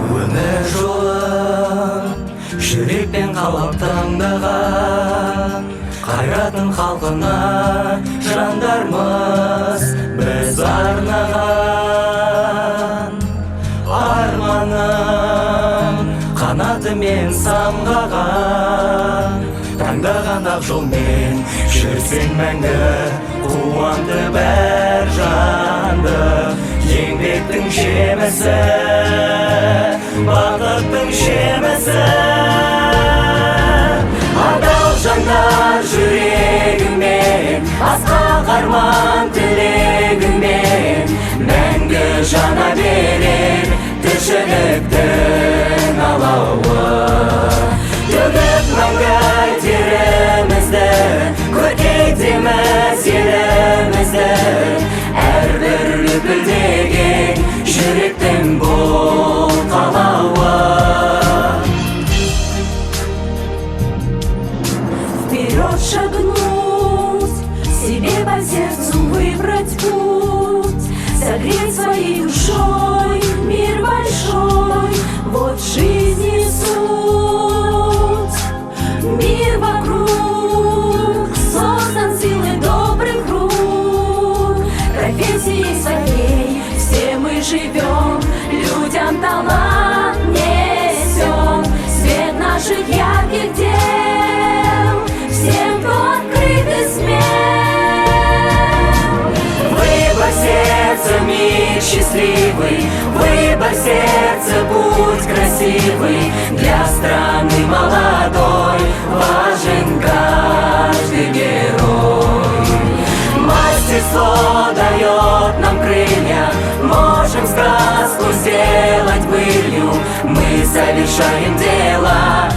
Өмір жолын жүрекпен қалап таңдаған қайратын халқына жандармыз біз арнаған. Арманым қанатымен самғаған, таңдаған ақ жолмен жүрсең мәңгі қуанды бәр жанды. Еңбектің жемісі, бақыттың жемісі, адал жандар жүрегімен, асқақ арман тілегімен мәңгі жана берер тіршіліктің алауы. Төгіп мәңгі терімізді, көркейтеміз елімізді, әрбір лүпілдеген жүректің бұл қалауы. Вперед шагнуть, себе по сердцу выбрать путь, согреть своей душой мир большой. Вот жизни суть, мир вокруг создан силой добрых рук. Профессией своей все мы живем, людям талант несем, свет наших ярких дел всем, кто открыт и смел. Выбор сердца, мир счастливый, выбор сердца, путь красивый. Для страны молодой важен каждый герой. Мастерство дает нам крылья, можем сказку сделать былью. Мы совершаем дело